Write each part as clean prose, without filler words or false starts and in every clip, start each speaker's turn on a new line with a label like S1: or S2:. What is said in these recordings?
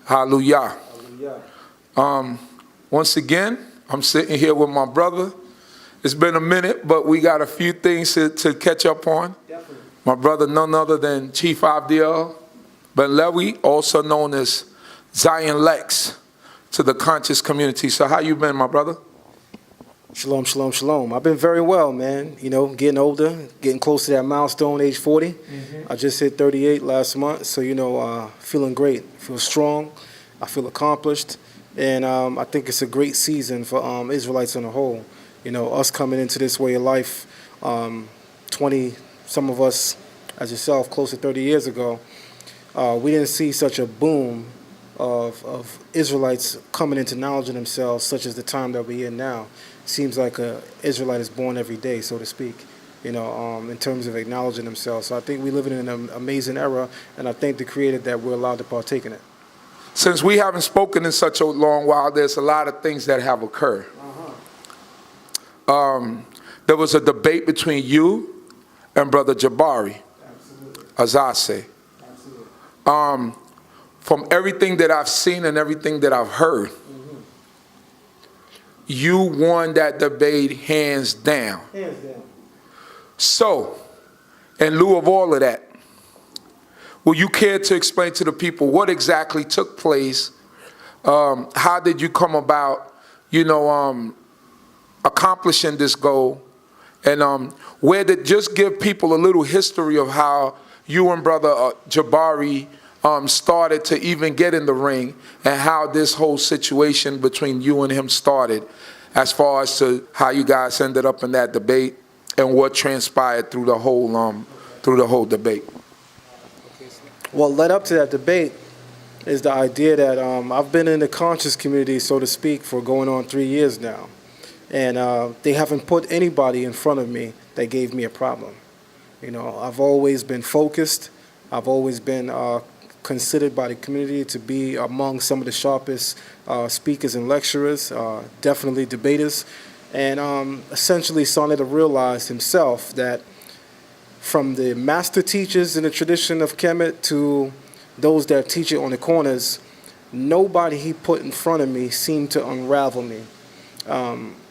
S1: Hallelujah.
S2: Hallelujah.
S1: Once again, I'm sitting here with my brother. It's been a minute, but we got a few things to catch up on.
S2: Definitely.
S1: My brother, none other than Chief Abdiel Ben Lewy, also known as Zion Lexx, to the conscious community. So how you been, my brother?
S2: Shalom, shalom, shalom. I've been very well, man. You know, getting older, getting close to that milestone, age 40. I just hit 38 last month, so, you know, feeling great. Feel strong. I feel accomplished. And I think it's a great season for Israelites on the whole. You know, us coming into this way of life, 20, some of us, as yourself, close to 30 years ago, we didn't see such a boom of Israelites coming into knowledge of themselves, such as the time that we're in now. Seems like an Israelite is born every day, so to speak, you know, in terms of acknowledging themselves. So I think we live in an amazing era, and I thank the Creator that we're allowed to partake in it.
S1: Since we haven't spoken in such a long while, there's a lot of things that have occurred. There was a debate between you and Brother Jabari Osaze. From everything that I've seen and everything that I've heard, you won that debate hands down.
S2: Hands down.
S1: So, in lieu of all of that, will you care to explain to the people what exactly took place? How did you come about, you know, accomplishing this goal? And just give people a little history of how you and Brother Jabari started to even get in the ring, and how this whole situation between you and him started, as far as to how you guys ended up in that debate and what transpired through the whole debate.
S2: Well, led up to that debate is the idea that I've been in the conscious community, so to speak, for going on 3 years now. And they haven't put anybody in front of me that gave me a problem. You know, I've always been focused. I've always been considered by the community to be among some of the sharpest speakers and lecturers, definitely debaters, and essentially started to realize himself that from the master teachers in the tradition of Kemet to those that teach it on the corners, nobody he put in front of me seemed to unravel me.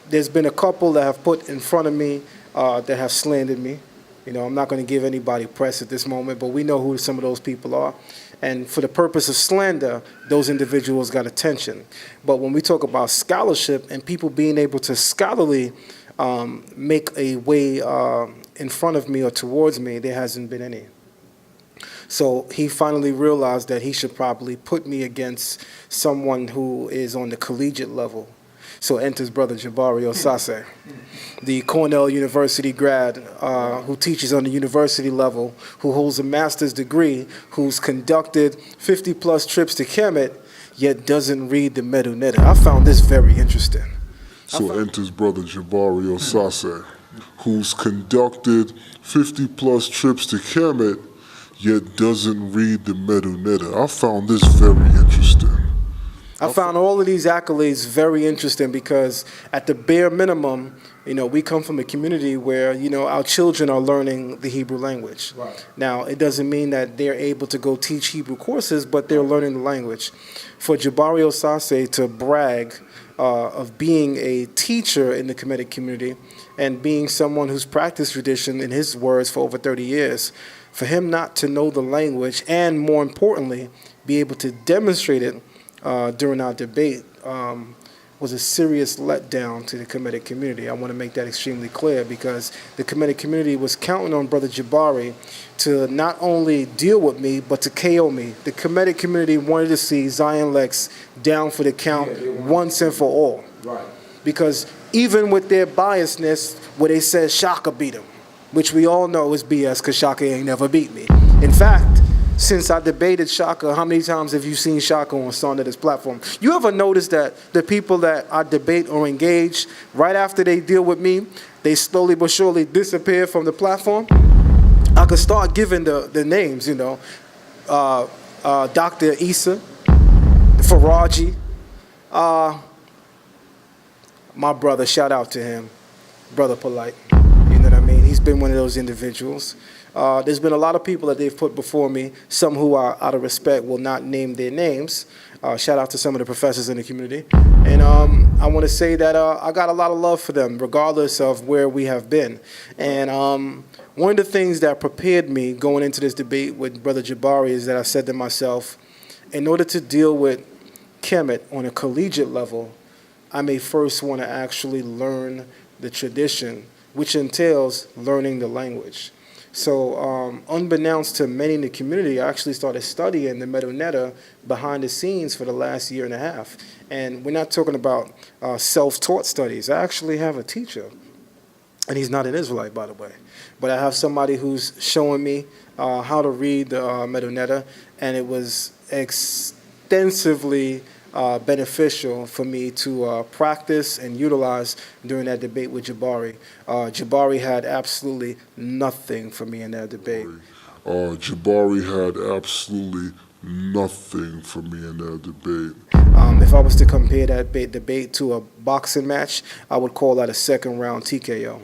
S2: There's been a couple that have put in front of me that have slandered me. You know, I'm not going to give anybody press at this moment, but we know who some of those people are. And for the purpose of slander, those individuals got attention. But when we talk about scholarship and people being able to scholarly make a way in front of me or towards me, there hasn't been any. So he finally realized that he should probably put me against someone who is on the collegiate level. So enters Brother Jabari Osaze, the Cornell University grad who teaches on the university level, who holds a master's degree, who's conducted 50-plus trips to Kemet, yet doesn't read the Medunetta. I found this very interesting.
S3: So enters Brother Jabari Osaze, who's conducted 50-plus trips to Kemet, yet doesn't read the Medunetta. I found this very interesting.
S2: I found all of these accolades very interesting because at the bare minimum, you know, we come from a community where, you know, our children are learning the Hebrew language.
S1: Right.
S2: Now, it doesn't mean that they're able to go teach Hebrew courses, but they're learning the language. For Jabari Osaze to brag of being a teacher in the Kemetic community and being someone who's practiced tradition, in his words, for over 30 years, for him not to know the language and, more importantly, be able to demonstrate it during our debate was a serious letdown to the Kemetic community. I want to make that extremely clear because the Kemetic community was counting on Brother Jabari to not only deal with me, but to KO me. The Kemetic community wanted to see Zion Lexx down for the count once and for all.
S1: Right.
S2: Because even with their biasness, where they said Shaka beat him, which we all know is BS because Shaka ain't never beat me. In fact, since I debated Shaka, how many times have you seen Shaka on Sonda's platform? You ever notice that the people that I debate or engage, right after they deal with me, they slowly but surely disappear from the platform? I could start giving the names, you know. Dr. Issa, Faraji, my brother, shout out to him, Brother Polite. You know what I mean? He's been one of those individuals. There's been a lot of people that they've put before me, some who are out of respect will not name their names. Shout out to some of the professors in the community. And I want to say that I got a lot of love for them, regardless of where we have been. And one of the things that prepared me going into this debate with Brother Jabari is that I said to myself, in order to deal with Kemet on a collegiate level, I may first want to actually learn the tradition, which entails learning the language. So unbeknownst to many in the community, I actually started studying the Medunetta behind the scenes for the last year and a half. And we're not talking about self-taught studies. I actually have a teacher, and he's not an Israelite, by the way. But I have somebody who's showing me how to read the Medunetta, and it was extensively beneficial for me to practice and utilize during that debate with Jabari. Jabari had absolutely nothing for me in that debate.
S3: Jabari had absolutely nothing for me in that debate.
S2: If I was to compare that debate to a boxing match, I would call that a second round TKO.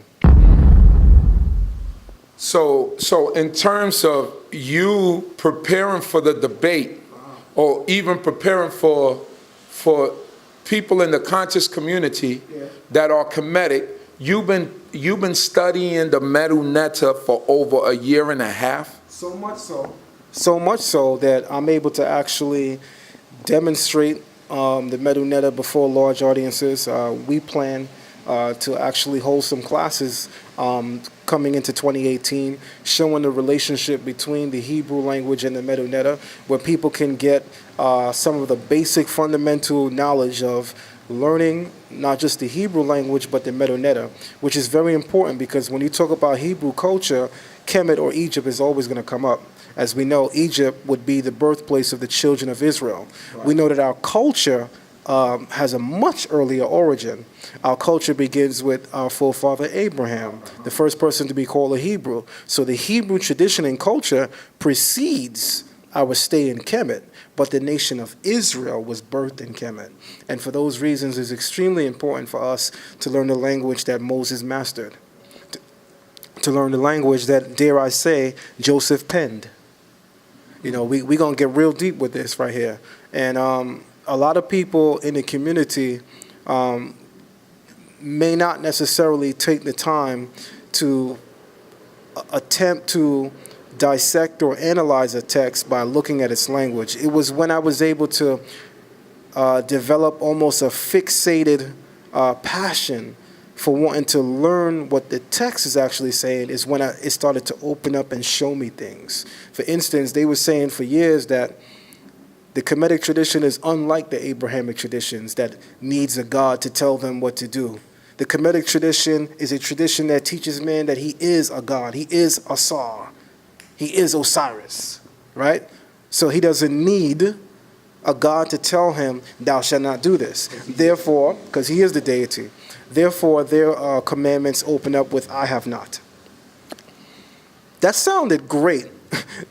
S1: So in terms of you preparing for the debate, or even preparing for people in the conscious community that are Kemetic, you've been studying the Medunetta for over a year and a half?
S2: So much so that I'm able to actually demonstrate the Medunetta before large audiences. We plan to actually hold some classes coming into 2018, showing the relationship between the Hebrew language and the Medunetta, where people can get some of the basic fundamental knowledge of learning not just the Hebrew language, but the Medunetta, which is very important because when you talk about Hebrew culture, Kemet or Egypt is always going to come up. As we know, Egypt would be the birthplace of the children of Israel. Right. We know that our culture has a much earlier origin. Our culture begins with our forefather Abraham, the first person to be called a Hebrew. So the Hebrew tradition and culture precedes our stay in Kemet, but the nation of Israel was birthed in Kemet. And for those reasons, it's extremely important for us to learn the language that Moses mastered, to learn the language that, dare I say, Joseph penned. You know, we're going to get real deep with this right here. And a lot of people in the community may not necessarily take the time to attempt to dissect or analyze a text by looking at its language. It was when I was able to develop almost a fixated passion for wanting to learn what the text is actually saying is when it started to open up and show me things. For instance, they were saying for years that the Kemetic tradition is unlike the Abrahamic traditions that needs a God to tell them what to do. The Kemetic tradition is a tradition that teaches man that he is a God. He is Asar. He is Osiris, right? So he doesn't need a God to tell him, thou shalt not do this. Therefore, because he is the deity, therefore their commandments open up with, I have not. That sounded great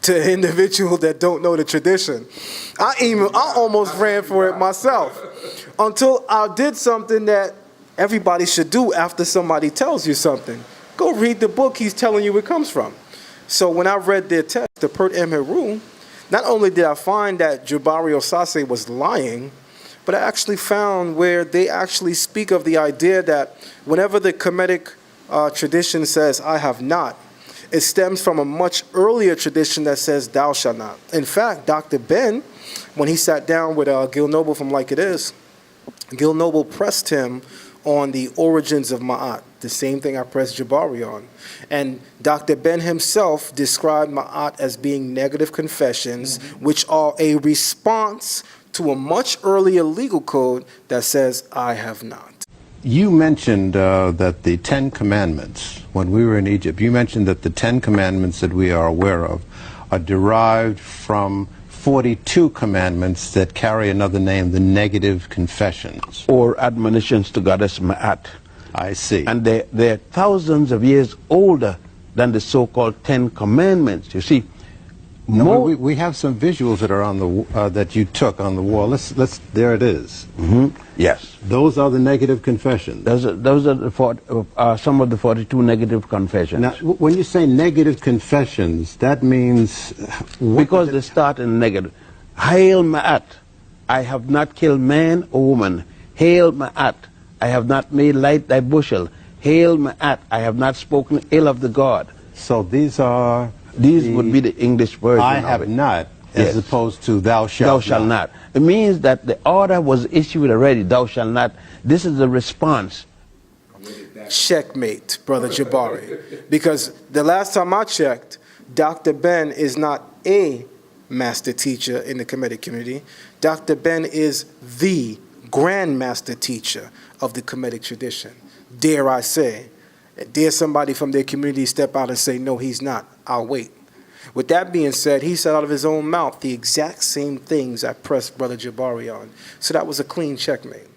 S2: to an individual that don't know the tradition. I almost ran for it myself until I did something that everybody should do after somebody tells you something. Go read the book he's telling you it comes from. So when I read their text, the Pert Em Heru, not only did I find that Jabari Osaze was lying, but I actually found where they actually speak of the idea that whenever the Kemetic tradition says, I have not, it stems from a much earlier tradition that says, thou shalt not. In fact, Dr. Ben, when he sat down with Gil Noble from Like It Is, Gil Noble pressed him on the origins of Ma'at, the same thing I pressed Jabari on. And Dr. Ben himself described Ma'at as being negative confessions, which are a response to a much earlier legal code that says, I have not.
S4: You mentioned that the 10 Commandments, when we were in Egypt, you mentioned that the 10 Commandments that we are aware of are derived from 42 commandments that carry another name, the negative confessions.
S5: Or admonitions to Goddess Ma'at.
S4: I see.
S5: And they're thousands of years older than the so-called 10 Commandments. You see,
S4: No,
S5: More-
S4: we have some visuals that are on the that you took on the wall. There it is.
S5: Yes.
S4: Those are the negative confessions.
S5: Those are some of the 42 negative confessions.
S4: Now, when you say negative confessions, that means
S5: Because they start in negative. Hail Ma'at, I have not killed man or woman. Hail Ma'at, I have not made light thy bushel. Hail Ma'at, I have not spoken ill of the God.
S4: So these are
S5: Would be the English version
S4: I
S5: of
S4: have
S5: it.
S4: not,
S5: Yes.
S4: as opposed to thou shalt
S5: Thou shalt not. It means that the order was issued already, thou shalt not. This is the response.
S2: Checkmate, Brother Jabari. Because the last time I checked, Dr. Ben is not a master teacher in the Kemetic community. Dr. Ben is the grand master teacher of the Kemetic tradition. Dare I say, dare somebody from their community step out and say, no, he's not, I'll wait. With that being said, he said out of his own mouth the exact same things I pressed Brother Jabari on. So that was a clean checkmate.